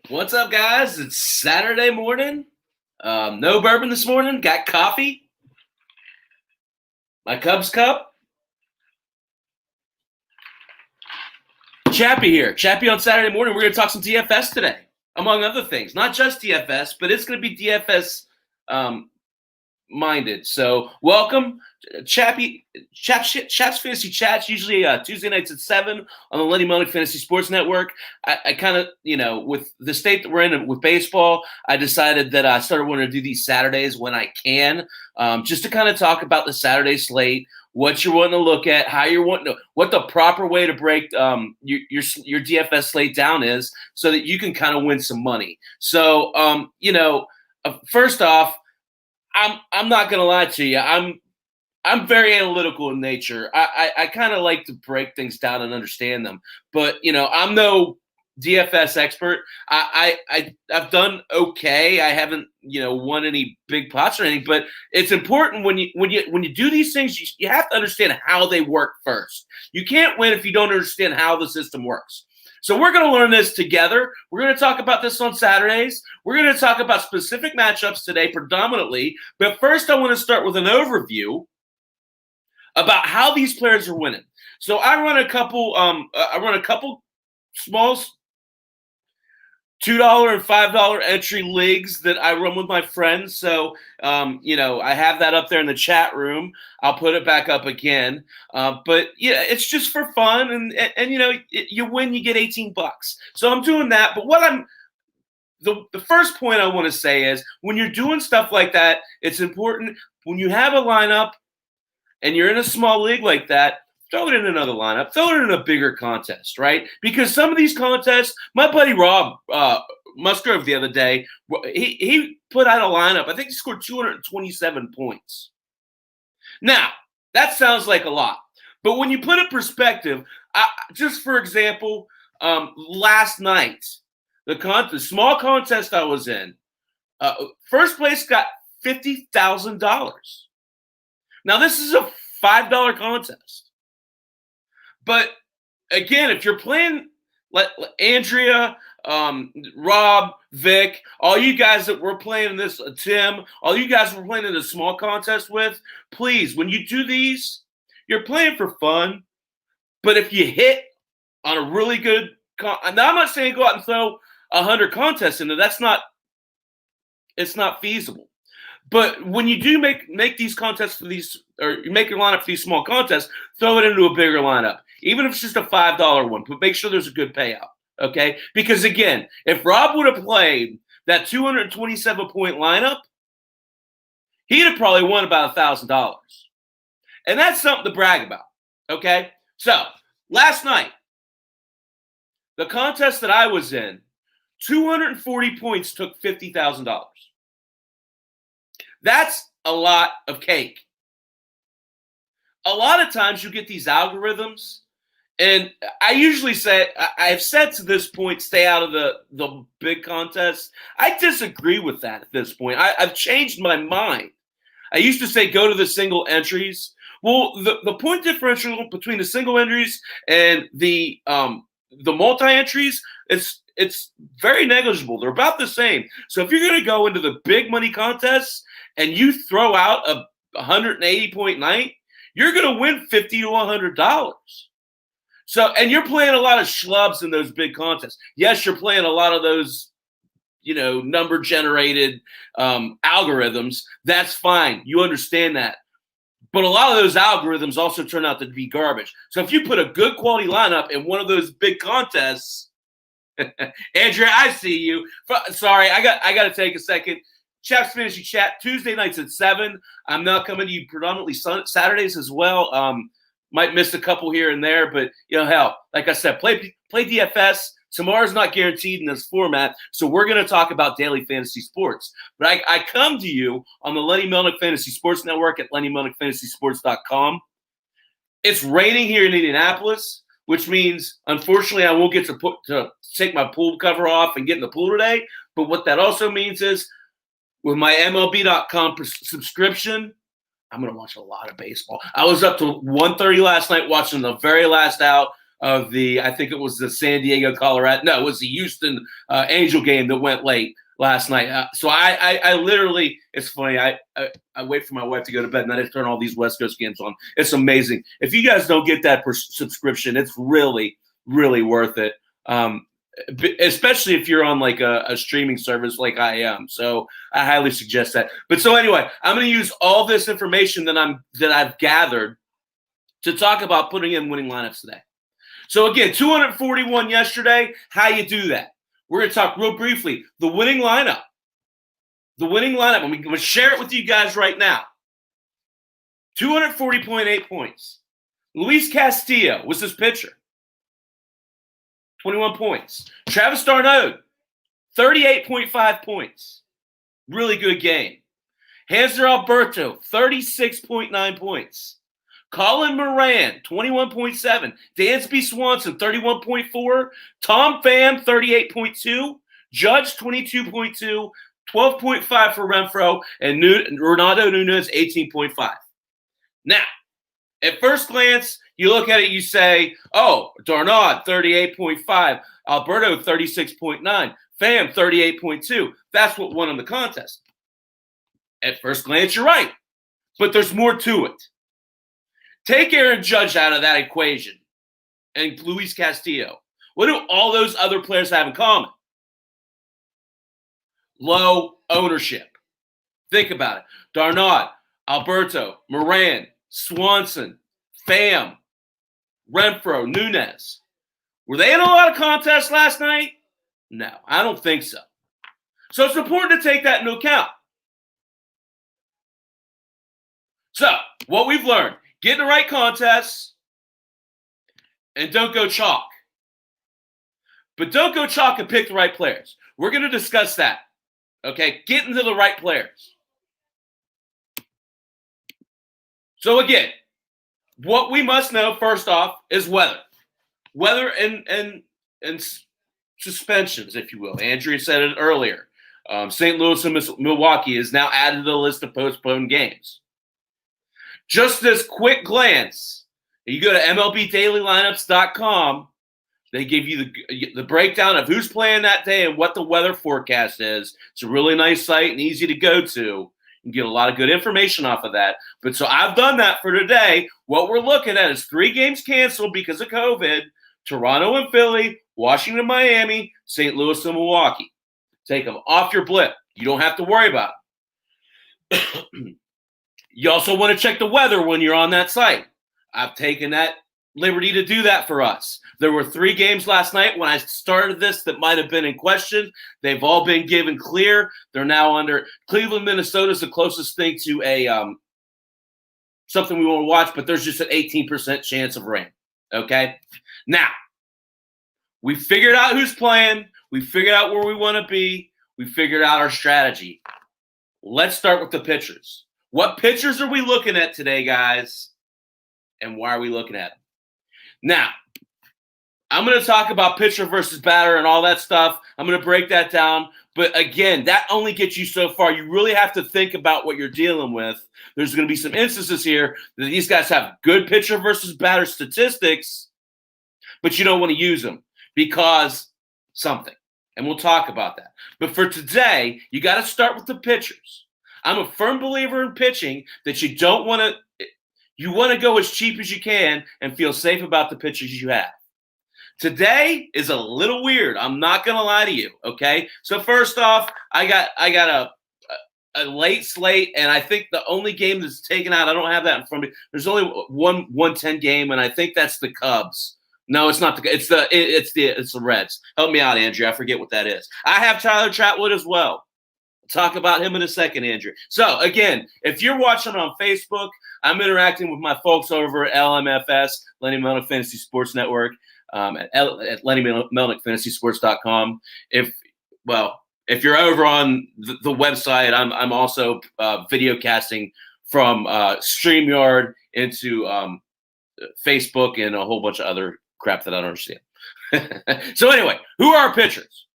What's up, guys? It's Saturday morning. No bourbon this morning. Got coffee. My Cubs cup. Chappy here. Chappy on Saturday morning. We're going to talk some DFS today, among other things. Not just DFS, but it's going to be DFS minded. So welcome. Chaps Fantasy Chats, usually Tuesday nights at 7 on the Lenny Melnick Fantasy Sports Network. I kind of, with the state that we're in with baseball, I decided that I started wanting to do these Saturdays when I can, just to kind of talk about the Saturday slate, what you're wanting to look at, how you're wanting to, what the proper way to break your DFS slate down is, so that you can kind of win some money. So, first off, I'm not gonna lie to you. I'm very analytical in nature. I kind of like to break things down and understand them. But I'm no DFS expert. I've done okay. I haven't won any big pots or anything. But it's important when you do these things, you have to understand how they work first. You can't win if you don't understand how the system works. So we're going to learn this together. We're going to talk about this on Saturdays. We're going to talk about specific matchups today predominantly. But first, I want to start with an overview about how these players are winning. So I run a couple small $2 and $5 entry leagues that I run with my friends. So, I have that up there in the chat room. I'll put it back up again. But yeah, it's just for fun. And you win, you get $18. So I'm doing that. But the first point I want to say is when you're doing stuff like that, it's important when you have a lineup and you're in a small league like that, throw it in another lineup. Throw it in a bigger contest, right? Because some of these contests, my buddy Rob Musgrove the other day, he put out a lineup. I think he scored 227 points. Now, that sounds like a lot. But when you put it in perspective, just for example, last night, the small contest I was in, first place got $50,000. Now, this is a $5 contest. But again, if you're playing like Andrea, Rob, Vic, all you guys that we're playing this, Tim, all you guys we're playing in a small contest with, please, when you do these, you're playing for fun. But if you hit on a really good now I'm not saying go out and throw 100 contests into it's not feasible. But when you do make these contests for these, or you make your lineup for these small contests, throw it into a bigger lineup, even if it's just a $5 one. But make sure there's a good payout, okay? Because again, if Rob would have played that 227-point lineup, he'd have probably won about $1,000, and that's something to brag about, okay? So last night, the contest that I was in, 240 points took $50,000. That's a lot of cake. A lot of times you get these algorithms, and I usually say, I have said to this point, stay out of the big contests. I disagree with that at this point. I've changed my mind. I used to say go to the single entries. Well, the point differential between the single entries and the multi-entries, it's very negligible. They're about the same. So if you're going to go into the big money contests and you throw out a 180-point night, you're going to win $50 to $100. So, and you're playing a lot of schlubs in those big contests. Yes, you're playing a lot of those, number-generated algorithms. That's fine. You understand that. But a lot of those algorithms also turn out to be garbage. So if you put a good quality lineup in one of those big contests, Andrea, I see you. Sorry, I got to take a second. Chaps Fantasy Chat, Tuesday nights at 7. I'm now coming to you predominantly Saturdays as well. Might miss a couple here and there, but hell, like I said, play DFS. Tomorrow's not guaranteed in this format, so we're going to talk about daily fantasy sports. But I come to you on the Lenny Melnick Fantasy Sports Network at LennyMelnickFantasySports.com. It's raining here in Indianapolis, which means, unfortunately, I won't get to take my pool cover off and get in the pool today. But what that also means is, with my MLB.com subscription, I'm going to watch a lot of baseball. I was up to 1:30 last night watching the very last out of I think it was the San Diego, Colorado. No, it was the Houston Angel game that went late last night. So I literally, it's funny. I wait for my wife to go to bed and then I turn all these West Coast games on. It's amazing. If you guys don't get that subscription, it's really, really worth it. Especially if you're on like a streaming service like I am. So I highly suggest that. But so anyway, I'm going to use all this information that I've gathered to talk about putting in winning lineups today. So again, 241 yesterday. How you do that? We're going to talk real briefly. The winning lineup. I'm going to share it with you guys right now. 240.8 points. Luis Castillo was his pitcher. 21 points. Travis d'Arnaud, 38.5 points. Really good game. Hanser Alberto, 36.9 points. Colin Moran, 21.7. Dansby Swanson, 31.4. Tom Pham, 38.2. Judge, 22.2. 12.5 for Renfroe. And Renato Nunez, 18.5. Now, at first glance, you look at it, you say, oh, d'Arnaud, 38.5. Alberto, 36.9. Pham, 38.2. That's what won him the contest. At first glance, you're right. But there's more to it. Take Aaron Judge out of that equation and Luis Castillo. What do all those other players have in common? Low ownership. Think about it. d'Arnaud, Alberto, Moran, Swanson, Pham, Renfroe, Nunez. Were they in a lot of contests last night? No, I don't think so. So it's important to take that into account. So, what we've learned, get in the right contests and don't go chalk. But don't go chalk and pick the right players. We're going to discuss that. Okay, get into the right players. So again, what we must know first off is weather. Weather and suspensions, if you will. Andrea said it earlier. St. Louis and Milwaukee is now added to the list of postponed games. Just this quick glance, you go to MLBDailyLineups.com. They give you the breakdown of who's playing that day and what the weather forecast is. It's a really nice site and easy to go to. You can get a lot of good information off of that. But so I've done that for today. What we're looking at is 3 games canceled because of COVID. Toronto and Philly, Washington, Miami, St. Louis and Milwaukee. Take them off your blip. You don't have to worry about it. You also want to check the weather when you're on that site. I've taken that liberty to do that for us. There were 3 games last night when I started this that might have been in question. They've all been given clear. They're now under Cleveland, Minnesota is the closest thing to a something we want to watch, but there's just an 18% chance of rain. Okay? Now, we figured out who's playing. We figured out where we want to be. We figured out our strategy. Let's start with the pitchers. What pitchers are we looking at today, guys? And why are we looking at them? Now, I'm going to talk about pitcher versus batter and all that stuff. I'm going to break that down. But again, that only gets you so far. You really have to think about what you're dealing with. There's going to be some instances here that these guys have good pitcher versus batter statistics, but you don't want to use them because something. And we'll talk about that. But for today, you got to start with the pitchers. I'm a firm believer in pitching that you don't want to – you want to go as cheap as you can and feel safe about the pitchers you have. Today is a little weird. I'm not going to lie to you, okay? So first off, I got a late slate, and I think the only game that's taken out – I don't have that in front of me. There's only one 110 game, and I think that's the Cubs. No, it's not it's the Reds. Help me out, Andrew. I forget what that is. I have Tyler Chatwood as well. Talk about him in a second, Andrew. So, again, if you're watching on Facebook, I'm interacting with my folks over at LMFS, Lenny Melnick Fantasy Sports Network, at LennyMelnickFantasySports.com. If you're over on the website, I'm also video casting from StreamYard into Facebook and a whole bunch of other crap that I don't understand. So, anyway, who are our pitchers?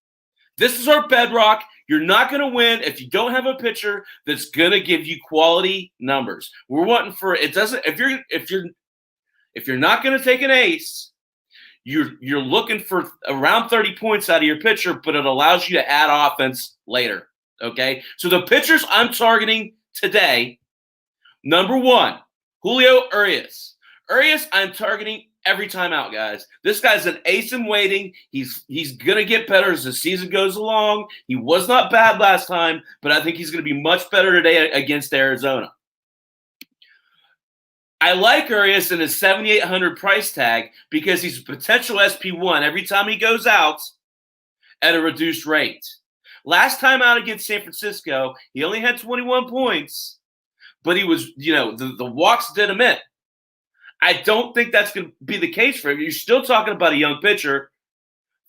This is our bedrock. You're not going to win if you don't have a pitcher that's going to give you quality numbers. We're wanting for it doesn't if you're not going to take an ace, you're looking for around 30 points out of your pitcher, but it allows you to add offense later. Okay, so the pitchers I'm targeting today, number 1, Julio Arias. Arias, I'm targeting every time out, guys. This guy's an ace in waiting. He's going to get better as the season goes along. He was not bad last time, but I think he's going to be much better today against Arizona. I like Arias in his 7,800 price tag because he's a potential SP1 every time he goes out at a reduced rate. Last time out against San Francisco, he only had 21 points, but he was, the walks did him in. I don't think that's going to be the case for him. You're still talking about a young pitcher.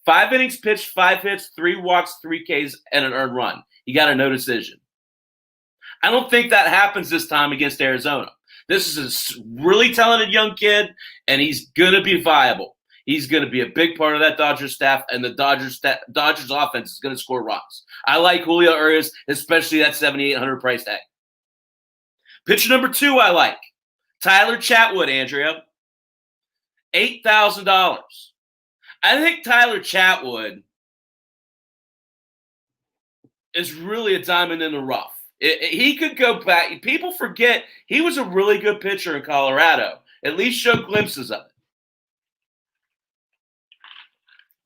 5 innings pitched, 5 hits, 3 walks, 3 Ks, and an earned run. He got a no decision. I don't think that happens this time against Arizona. This is a really talented young kid, and he's going to be viable. He's going to be a big part of that Dodgers staff, and the Dodgers offense is going to score runs. I like Julio Arias, especially that 7,800 price tag. Pitcher number 2 I like. Tyler Chatwood, Andrea. $8,000. I think Tyler Chatwood is really a diamond in the rough. He could go back. People forget he was a really good pitcher in Colorado. At least showed glimpses of it.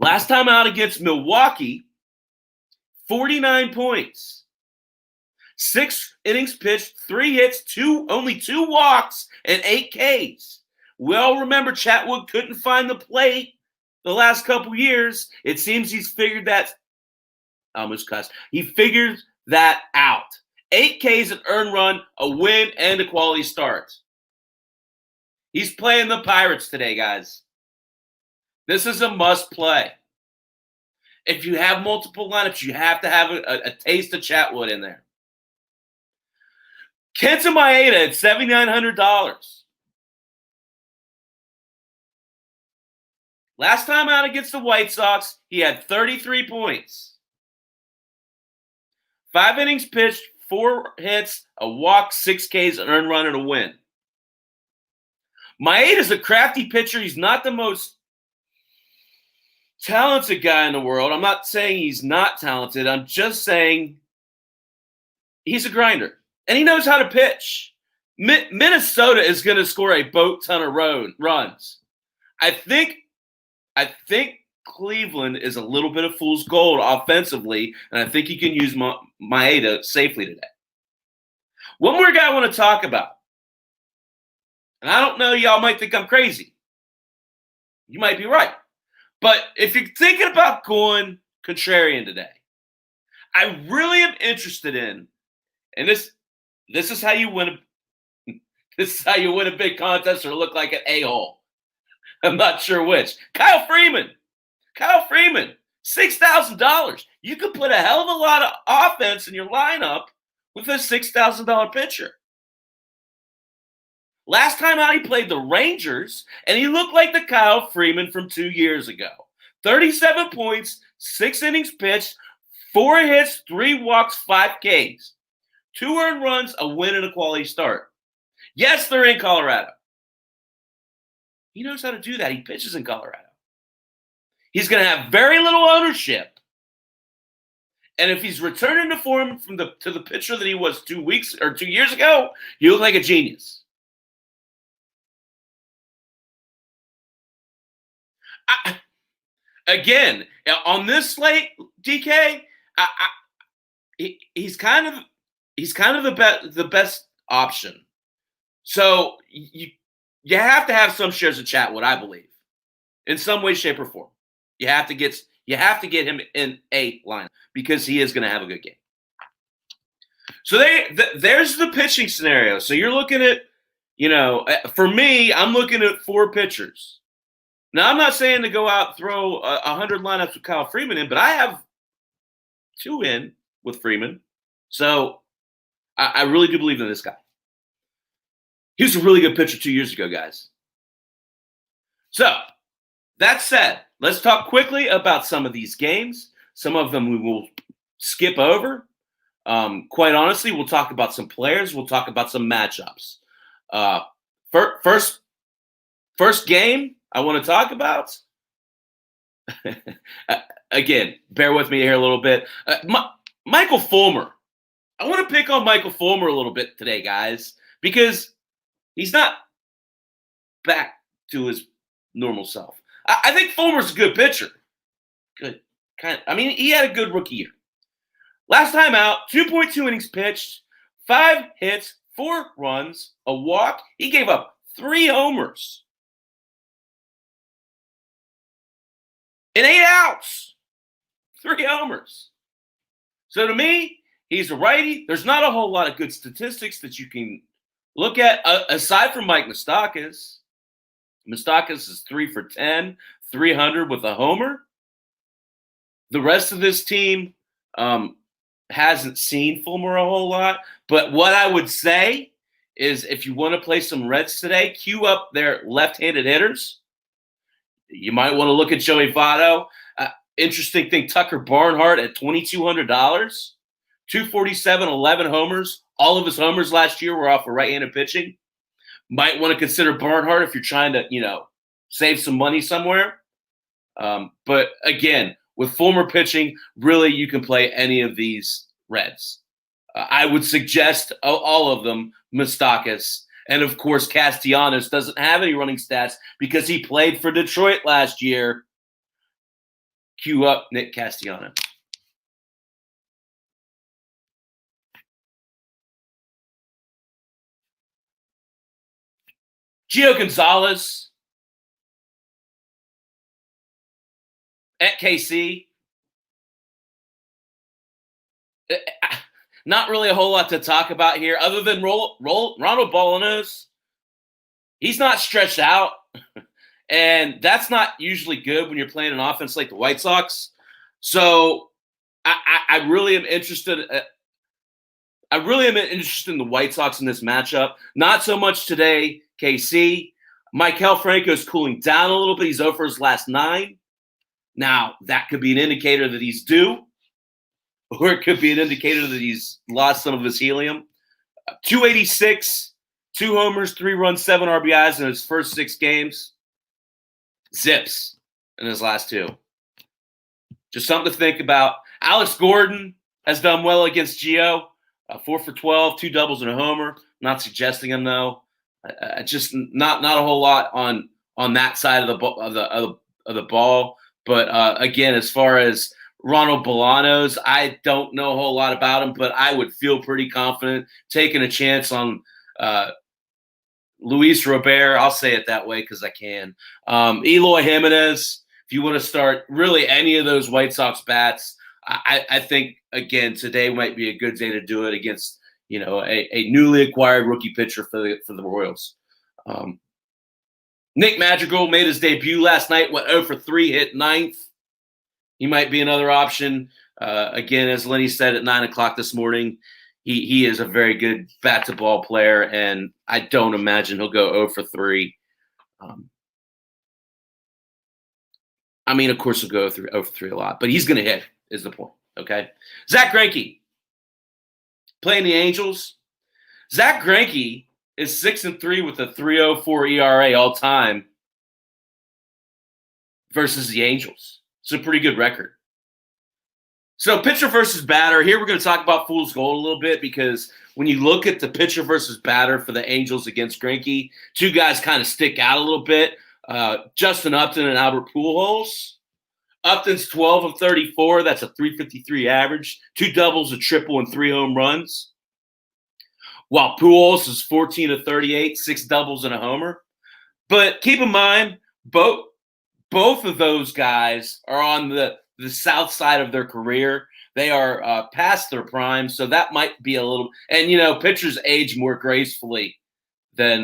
Last time out against Milwaukee, 49 points. 6 innings pitched, 3 hits, only 2 walks, and 8 Ks. We all remember Chatwood couldn't find the plate the last couple years. It seems he's figured that. I almost cussed. He figured that out. 8 Ks, an earned run, a win, and a quality start. He's playing the Pirates today, guys. This is a must play. If you have multiple lineups, you have to have a taste of Chatwood in there. Kenta Maeda at $7,900. Last time out against the White Sox, he had 33 points. 5 innings pitched, 4 hits, a walk, 6 Ks, an earned run, and a win. Maeda's a crafty pitcher. He's not the most talented guy in the world. I'm not saying he's not talented. I'm just saying he's a grinder. And he knows how to pitch. Minnesota is going to score a boat ton of runs. I think Cleveland is a little bit of fool's gold offensively, and I think he can use Maeda safely today. One more guy I want to talk about. And I don't know, y'all might think I'm crazy. You might be right. But if you're thinking about going contrarian today, I really am interested in, and this is how you win a big contest or look like an a-hole. I'm not sure which. Kyle Freeman, $6,000. You could put a hell of a lot of offense in your lineup with a $6,000 pitcher. Last time out, he played the Rangers, and he looked like the Kyle Freeman from 2 years ago. 37 points, 6 innings pitched, 4 hits, 3 walks, 5 Ks. 2 earned runs, a win, and a quality start. Yes, they're in Colorado. He knows how to do that. He pitches in Colorado. He's going to have very little ownership. And if he's returning to form to the pitcher that he was 2 years ago, you look like a genius. Again, on this slate, DK, he's kind of the best option. So you have to have some shares of Chatwood, I believe, in some way, shape, or form. You have to get him in a lineup because he is going to have a good game. So there's the pitching scenario. So you're looking at, for me, I'm looking at 4 pitchers. Now, I'm not saying to go out and throw 100 lineups with Kyle Freeman in, but I have 2 in with Freeman. So I really do believe in this guy. He was a really good pitcher 2 years ago, guys. So, that said, let's talk quickly about some of these games. Some of them we will skip over. Quite honestly, we'll talk about some players. We'll talk about some matchups. First game I want to talk about Again, bear with me here a little bit. Michael Fulmer. I want to pick on Michael Fulmer a little bit today, guys, because he's not back to his normal self. I think Fulmer's a good pitcher. Good. He had a good rookie year. Last time out, 2.2 innings pitched, 5 hits, 4 runs, a walk. He gave up 3 homers in 8 outs. 3 homers. So to me, he's a righty. There's not a whole lot of good statistics that you can look at aside from Mike Moustakas. Moustakas is 3 for 10, 300 with a homer. The rest of this team hasn't seen Fulmer a whole lot. But what I would say is if you want to play some Reds today, cue up their left-handed hitters. You might want to look at Joey Votto. Interesting thing, Tucker Barnhart at $2,200. 247, 11 homers. All of his homers last year were off of right-handed pitching. Might want to consider Barnhart if you're trying to, save some money somewhere. But again, with Fulmer pitching, really you can play any of these Reds. I would suggest all of them, Moustakas. And, of course, Castellanos doesn't have any running stats because he played for Detroit last year. Cue up Nick Castellanos. Gio Gonzalez at KC. Not really a whole lot to talk about here other than Ronald Bolanos. He's not stretched out, and that's not usually good when you're playing an offense like the White Sox. So I really am interested. I really am interested in the White Sox in this matchup. Not so much today, KC. Maikel Franco is cooling down a little bit. He's over his last 9. Now, that could be an indicator that he's due, or it could be an indicator that he's lost some of his helium. 286, 2 homers, 3 runs, 7 RBIs in his first 6 games. Zips in his last 2. Just something to think about. Alex Gordon has done well against Gio. 4 for 12, 2 doubles and a homer. Not suggesting him though. Just not a whole lot on that side of the ball. But again, as far as Ronald Bolanos, I don't know a whole lot about him, but I would feel pretty confident taking a chance on Luis Robert. I'll say it that way because I can. Eloy Jimenez. If you want to start really any of those White Sox bats, I think, again, today might be a good day to do it against, a newly acquired rookie pitcher for the Royals. Nick Madrigal made his debut last night, went 0 for 3, hit 9th. He might be another option. Again, as Lenny said at 9 o'clock this morning, he is a very good bat-to-ball player, and I don't imagine he'll go 0 for 3. Of course, he'll go 0 for 3 a lot, but he's going to hit is the point, okay? Zach Greinke, playing the Angels. Zach Greinke is 6-3 with a 3.04 ERA all time versus the Angels. It's a pretty good record. So pitcher versus batter. Here we're going to talk about fool's gold a little bit because when you look at the pitcher versus batter for the Angels against Greinke, 2 guys kind of stick out a little bit. Justin Upton and Albert Pujols. Upton's 12 of 34. That's a 353 average. 2 doubles, a triple, and 3 home runs. While Pujols is 14 of 38, 6 doubles and a homer. But keep in mind, both of those guys are on the south side of their career. They are past their prime, so that might be a little – and, pitchers age more gracefully than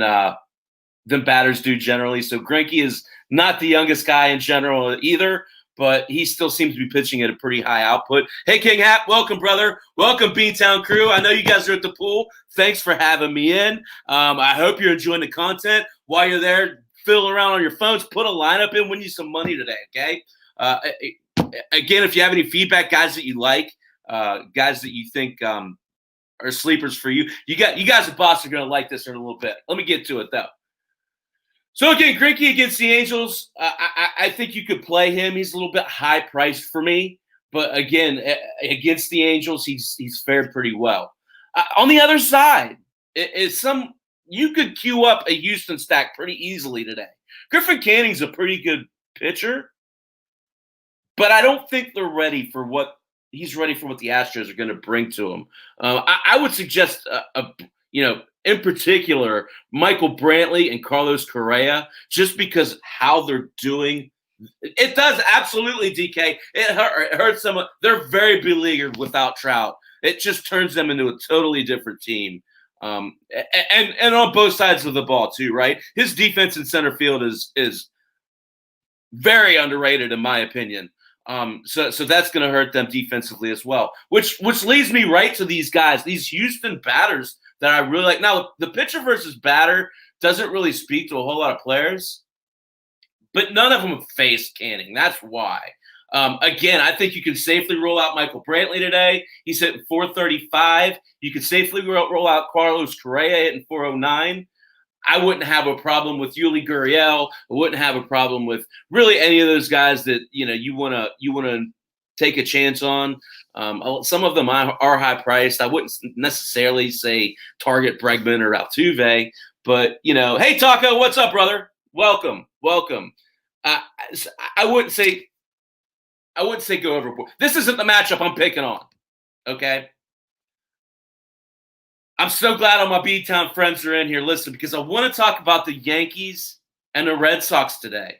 batters do generally. So Greinke is not the youngest guy in general either, but he still seems to be pitching at a pretty high output. Hey, King Hap, welcome, brother. Welcome, Beantown crew. I know you guys are at the pool. Thanks for having me in. I hope you're enjoying the content. While you're there fiddling around on your phones, put a lineup in, win you some money today, okay? Again, if you have any feedback, guys that you like, guys that you think are sleepers for you, you guys at Boston are going to like this in a little bit. Let me get to it, though. So again, Greinke against the Angels, I think you could play him. He's a little bit high priced for me, but again, against the Angels, he's fared pretty well. On the other side, is some you could queue up a Houston stack pretty easily today. Griffin Canning's a pretty good pitcher, but I don't think they're ready for what he's ready for what the Astros are going to bring to him. I would suggest in particular, Michael Brantley and Carlos Correa, just because how they're doing. It does absolutely, DK. It hurts them. They're very beleaguered without Trout. It just turns them into a totally different team. And on both sides of the ball too, right? His defense in center field is very underrated in my opinion. So that's going to hurt them defensively as well, which leads me right to these guys, these Houston batters that I really like. Now, the pitcher versus batter doesn't really speak to a whole lot of players, but none of them have faced Canning. That's why. Again, I think you can safely roll out Michael Brantley today. He's hitting 435. You can safely roll out Carlos Correa hitting 409. I wouldn't have a problem with Yuli Gurriel. I wouldn't have a problem with really any of those guys that you want to take a chance on. Some of them are high priced. I wouldn't necessarily say target Bregman or Altuve, but hey Taco, what's up, brother? Welcome. I wouldn't say go overboard. This isn't the matchup I'm picking on. Okay. I'm so glad all my B-Town friends are in here. Listen, because I want to talk about the Yankees and the Red Sox today.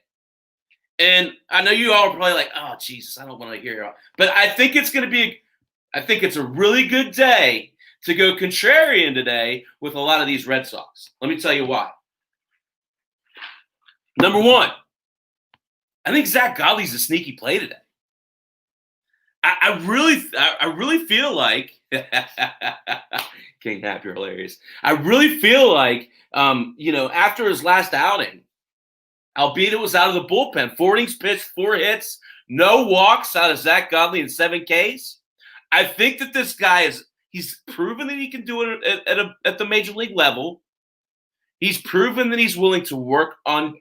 And I know you all are probably like, oh, Jesus, I don't want to hear it. But I think it's a really good day to go contrarian today with a lot of these Red Sox. Let me tell you why. Number one, I think Zach Godley's a sneaky play today. I really feel like King Happy, you're hilarious. I really feel like after his last outing, albeit it was out of the bullpen, 4 innings pitched, 4 hits, no walks out of Zach Godley and 7 Ks. I think that this guy he's proven that he can do it at the major league level. He's proven that he's willing to work on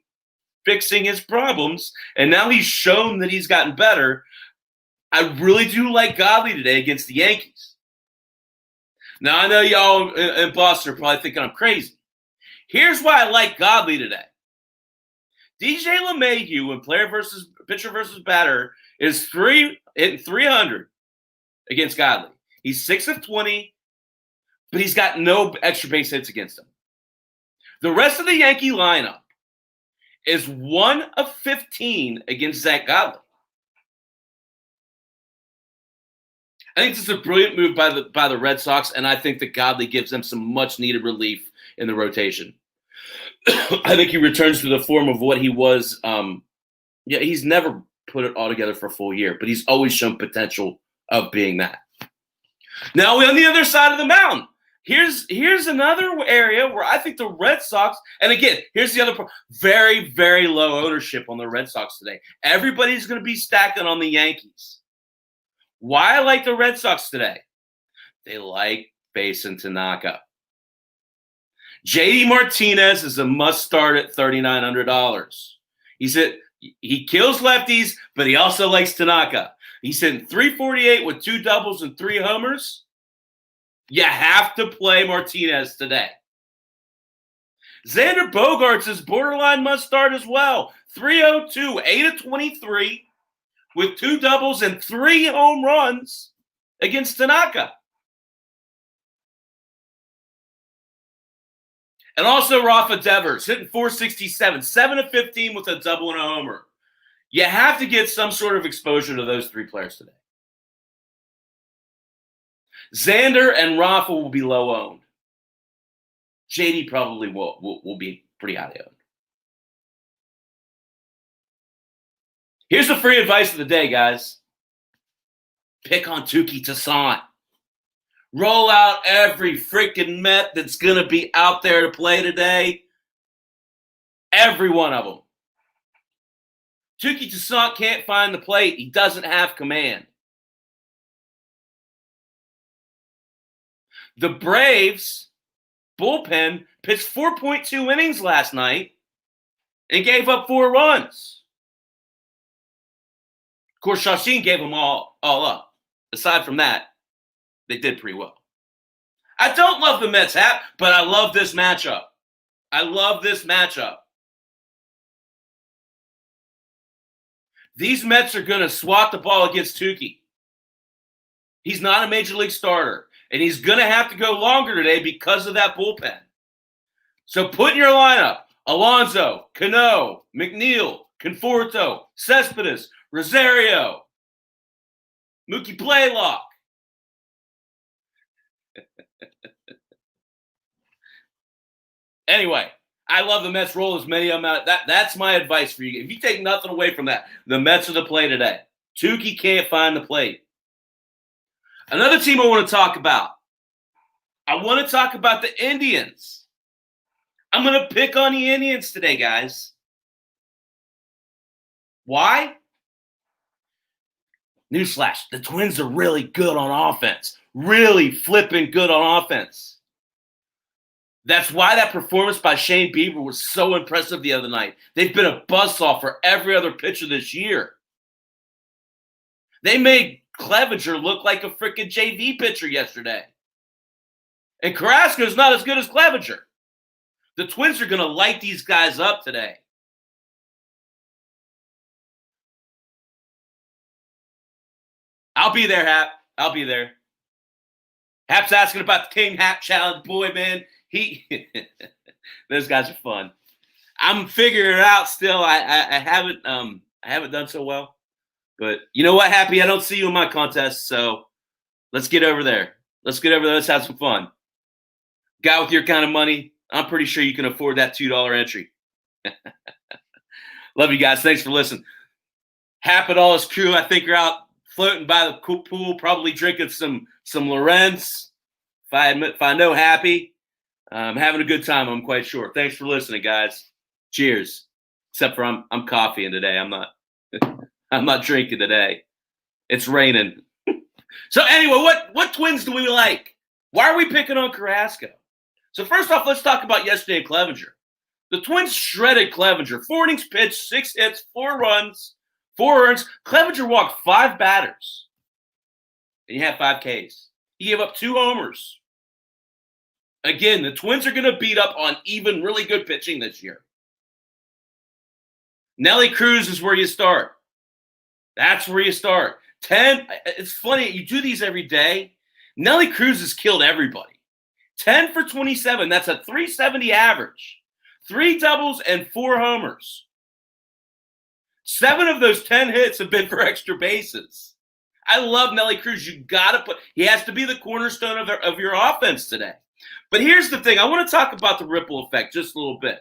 fixing his problems, and now he's shown that he's gotten better. I really do like Godley today against the Yankees. Now, I know y'all in Boston are probably thinking I'm crazy. Here's why I like Godley today. DJ LeMahieu, when pitcher versus batter, is hitting 300 against Godley. He's 6 of 20, but he's got no extra base hits against him. The rest of the Yankee lineup is 1 of 15 against Zach Godley. I think this is a brilliant move by the Red Sox, and I think that Godley gives them some much-needed relief in the rotation. I think he returns to the form of what he was. He's never put it all together for a full year, but he's always shown potential of being that. Now, on the other side of the mountain, here's another area where I think the Red Sox, and again, here's the other part, very, very low ownership on the Red Sox today. Everybody's going to be stacking on the Yankees. Why I like the Red Sox today? They like facing Tanaka. JD Martinez is a must start at $3,900. He kills lefties, but he also likes Tanaka. He's hitting 348 with 2 doubles and 3 homers. You have to play Martinez today. Xander Bogaerts is borderline must start as well. 302, 8 of 23 with 2 doubles and 3 home runs against Tanaka. And also Rafa Devers hitting 467, 7 of 15 with a double and a homer. You have to get some sort of exposure to those 3 players today. Xander and Rafa will be low owned. JD probably will be pretty highly owned. Here's the free advice of the day, guys. Pick on Touki Toussaint. Roll out every freaking Met that's going to be out there to play today. Every one of them. Touki Toussaint can't find the plate. He doesn't have command. The Braves bullpen pitched 4.2 innings last night and gave up 4 runs. Of course, Shashin gave them all up. Aside from that, they did pretty well. I don't love the Mets, Hap, but I love this matchup. I love this matchup. These Mets are going to swat the ball against Tukey. He's not a major league starter, and he's going to have to go longer today because of that bullpen. So put in your lineup Alonso, Cano, McNeil, Conforto, Cespedes, Rosario, Mookie Blaylock. Anyway, I love the Mets. Roll as many of them out. That's my advice for you. If you take nothing away from that, the Mets are the play today. Tukey can't find the plate. Another team I want to talk about. I want to talk about the Indians. I'm going to pick on the Indians today, guys. Why? Newsflash, the Twins are really good on offense. Really flipping good on offense. That's why that performance by Shane Bieber was so impressive the other night. They've been a buzzsaw for every other pitcher this year. They made Clevenger look like a freaking JV pitcher yesterday. And Carrasco's not as good as Clevenger. The Twins are going to light these guys up today. I'll be there, Hap. I'll be there. Hap's asking about the King Hap Challenge. Boy, man, those guys are fun. I'm figuring it out still. I haven't done so well. But you know what, Happy? I don't see you in my contest, so let's get over there. Let's have some fun. Guy with your kind of money, I'm pretty sure you can afford that $2 entry. Love you guys. Thanks for listening. Hap and all his crew, I think, are out floating by the pool, probably drinking some Lorenz. If I know Happy, I'm having a good time, I'm quite sure. Thanks for listening, guys. Cheers. Except for I'm coffeeing today. I'm not drinking today. It's raining. So anyway, what Twins do we like? Why are we picking on Carrasco? So first off, let's talk about yesterday in Clevenger. The Twins shredded Clevenger. 4 innings pitched, 6 hits, 4 runs, 4 earns. Clevenger walked 5 batters. And he had 5 Ks. He gave up 2 homers. Again, the Twins are going to beat up on even really good pitching this year. Nelly Cruz is where you start. That's where you start. 10, it's funny, you do these every day. Nelly Cruz has killed everybody. 10 for 27, that's a 370 average. 3 doubles and 4 homers. 7 of those 10 hits have been for extra bases. I love Nelly Cruz. He has to be the cornerstone of your offense today. But here's the thing. I want to talk about the ripple effect just a little bit.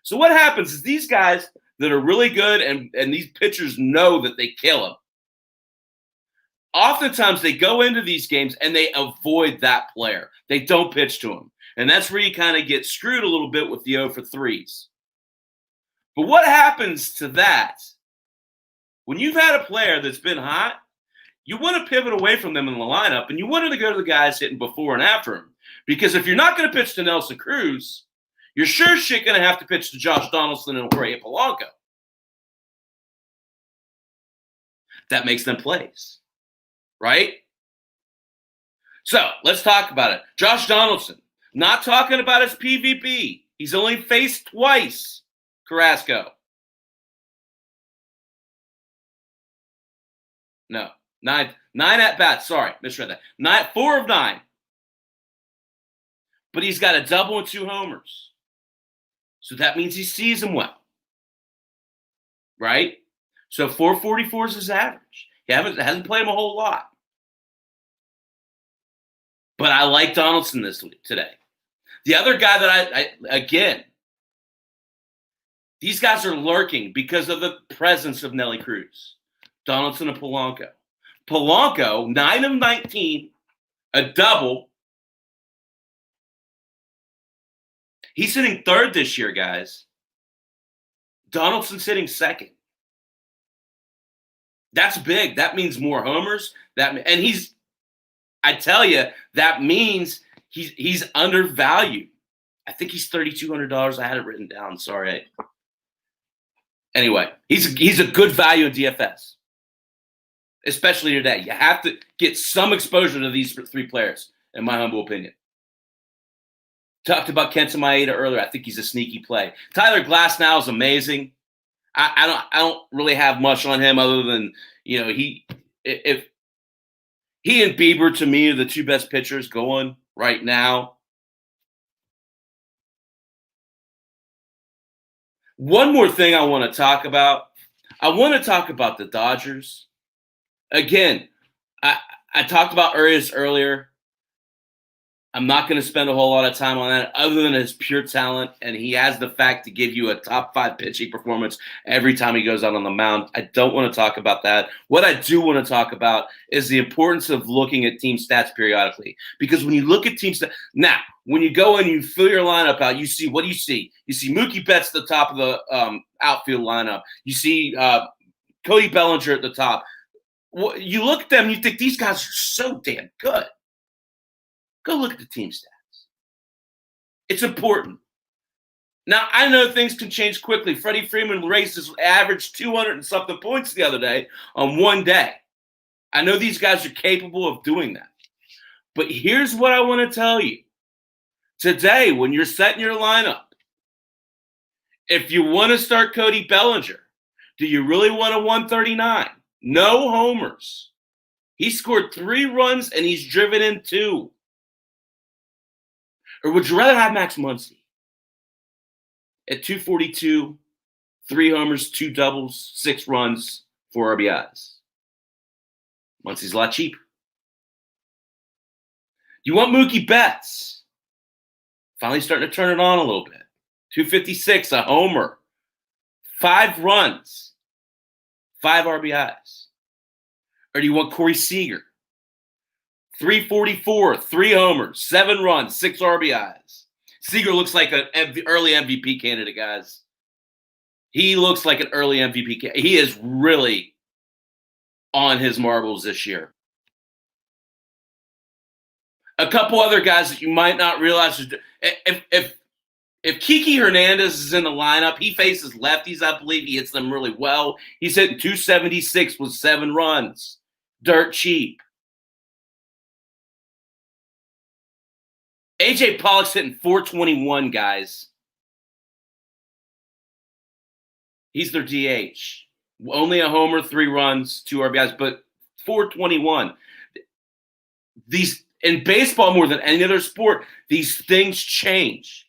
So what happens is these guys that are really good and these pitchers know that they kill them. Oftentimes they go into these games and they avoid that player. They don't pitch to him. And that's where you kind of get screwed a little bit with the 0 for 3s. But what happens to that? When you've had a player that's been hot, you want to pivot away from them in the lineup, and you want to go to the guys hitting before and after him. Because if you're not going to pitch to Nelson Cruz, you're sure shit going to have to pitch to Josh Donaldson and Jorge Polanco. That makes them plays. Right? So, let's talk about it. Josh Donaldson, not talking about his PVP. He's only faced twice Carrasco. No, 9 at bats. Sorry, misread that. 4 of 9. But he's got a double and 2 homers. So that means he sees him well. Right? So 444 is his average. He hasn't played him a whole lot. But I like Donaldson today. The other guy that again, these guys are lurking because of the presence of Nelly Cruz. Donaldson and Polanco. Polanco, 9 of 19, a double. He's hitting 3rd this year, guys. Donaldson's hitting 2nd. That's big. That means more homers. I tell you, that means he's undervalued. I think he's $3,200. I had it written down. Sorry. Anyway, he's a good value in DFS, especially today. You have to get some exposure to these three players, in my humble opinion. Talked about Kenta Maeda earlier. I think he's a sneaky play. Tyler Glasnow is amazing. I don't really have much on him other than, he and Bieber to me are the two best pitchers going right now. One more thing I want to talk about. I want to talk about the Dodgers. Again, I talked about Arias earlier. I'm not going to spend a whole lot of time on that other than his pure talent, and he has the fact to give you a top 5 pitching performance every time he goes out on the mound. I don't want to talk about that. What I do want to talk about is the importance of looking at team stats periodically, because when you look at team stats – now, when you go and you fill your lineup out, you see – what do you see? You see Mookie Betts at the top of the outfield lineup. You see Cody Bellinger at the top. You look at them and you think these guys are so damn good. Go look at the team stats. It's important. Now, I know things can change quickly. Freddie Freeman raised his average 200 and something points the other day on one day. I know these guys are capable of doing that. But here's what I want to tell you. Today, when you're setting your lineup, if you want to start Cody Bellinger, do you really want a 139? No homers. He scored 3 runs and he's driven in 2. Or would you rather have Max Muncy at 242, 3 homers, 2 doubles, 6 runs, 4 RBIs? Muncy's a lot cheaper. You want Mookie Betts? Finally starting to turn it on a little bit. 256, a homer, 5 runs, 5 RBIs. Or do you want Corey Seager? 344, 3 homers, 7 runs, 6 RBIs. Seager looks like an early MVP candidate, guys. He looks like an early MVP candidate. He is really on his marbles this year. A couple other guys that you might not realize. If Kiki Hernandez is in the lineup, he faces lefties. I believe he hits them really well. He's hitting 276 with 7 runs. Dirt cheap. AJ Pollock's hitting 421, guys. He's their DH. Only a homer, 3 runs, 2 RBIs, but 421. These in baseball more than any other sport, these things change.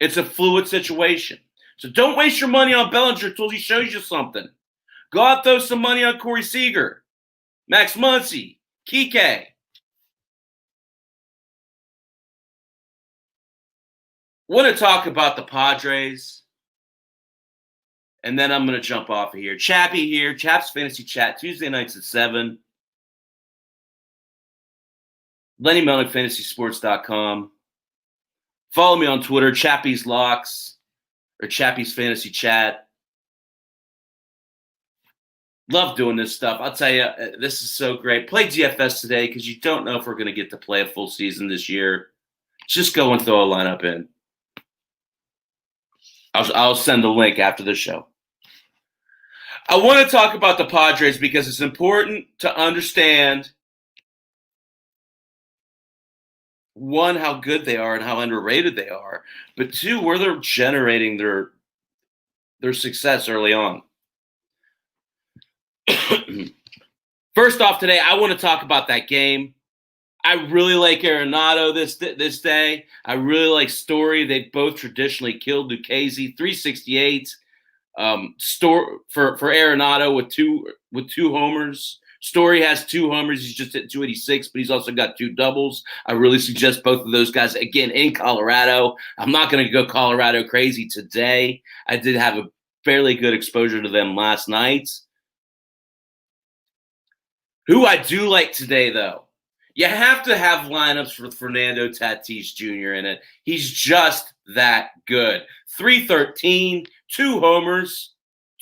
It's a fluid situation. So don't waste your money on Bellinger until he shows you something. Go out, throw some money on Corey Seager, Max Muncy, Kike. Want to talk about the Padres, and then I'm going to jump off of here. Chappy here, Chaps Fantasy Chat, Tuesday nights at 7. Lenny Melnick, FantasySports.com. Follow me on Twitter, Chappy's Locks, or Chappy's Fantasy Chat. Love doing this stuff. I'll tell you, this is so great. Play DFS today because you don't know if we're going to get to play a full season this year. Just go and throw a lineup in. I'll send the link after the show. I want to talk about the Padres because it's important to understand, one, how good they are and how underrated they are, but 2, where they're generating their success early on. First off today, I want to talk about that game. I really like Arenado this day. I really like Story. They both traditionally killed Lucchesi. 368 for Arenado with two homers. Story has 2 homers. He's just at 286, but he's also got 2 doubles. I really suggest both of those guys, again, in Colorado. I'm not going to go Colorado crazy today. I did have a fairly good exposure to them last night. Who I do like today, though, you have to have lineups with Fernando Tatis Jr. in it. He's just that good. 313, 2 homers,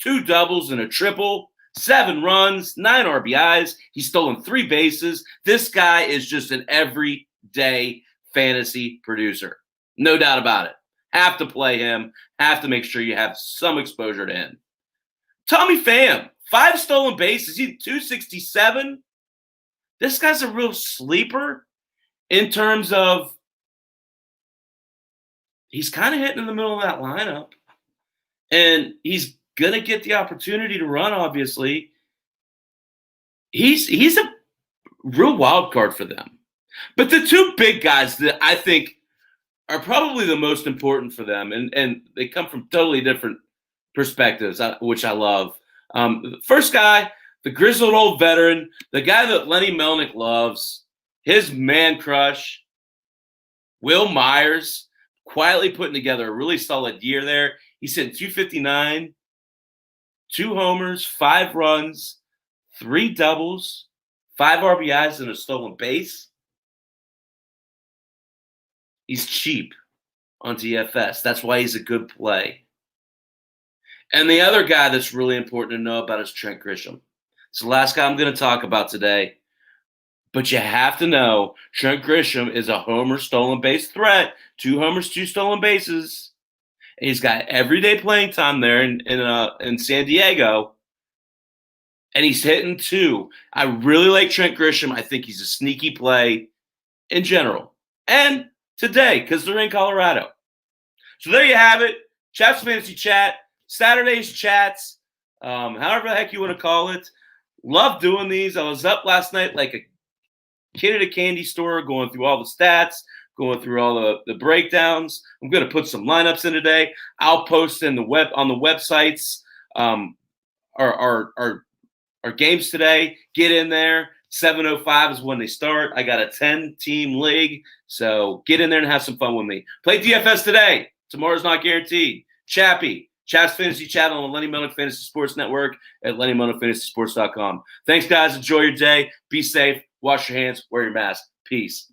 2 doubles, and a triple, 7 runs, 9 RBIs. He's stolen 3 bases. This guy is just an everyday fantasy producer. No doubt about it. Have to play him. Have to make sure you have some exposure to him. Tommy Pham, 5 stolen bases. He's 267. This guy's a real sleeper in terms of he's kind of hitting in the middle of that lineup. And he's going to get the opportunity to run, obviously. He's a real wild card for them. But the two big guys that I think are probably the most important for them, and they come from totally different perspectives, which I love. The first guy, the grizzled old veteran, the guy that Lenny Melnick loves, his man crush, Will Myers, quietly putting together a really solid year there. He's hitting 259, 2 homers, 5 runs, 3 doubles, 5 RBIs, and a stolen base. He's cheap on DFS. That's why he's a good play. And the other guy that's really important to know about is Trent Grisham. It's the last guy I'm going to talk about today. But you have to know Trent Grisham is a homer stolen base threat. 2 homers, 2 stolen bases. And he's got everyday playing time there in San Diego. And he's hitting 2. I really like Trent Grisham. I think he's a sneaky play in general. And today, because they're in Colorado. So there you have it. Chaps Fantasy Chat. Saturday's chats. However the heck you want to call it. Love doing these. I was up last night like a kid at a candy store going through all the stats, going through all the breakdowns. I'm going to put some lineups in today. I'll post on the websites our games today. Get in there. 7:05 is when they start. I got a 10-team league, so get in there and have some fun with me. Play DFS today. Tomorrow's not guaranteed. Chaps Fantasy Chat on the Lenny Melnick Fantasy Sports Network at LennyMelnickFantasySports.com. Thanks, guys. Enjoy your day. Be safe. Wash your hands. Wear your mask. Peace.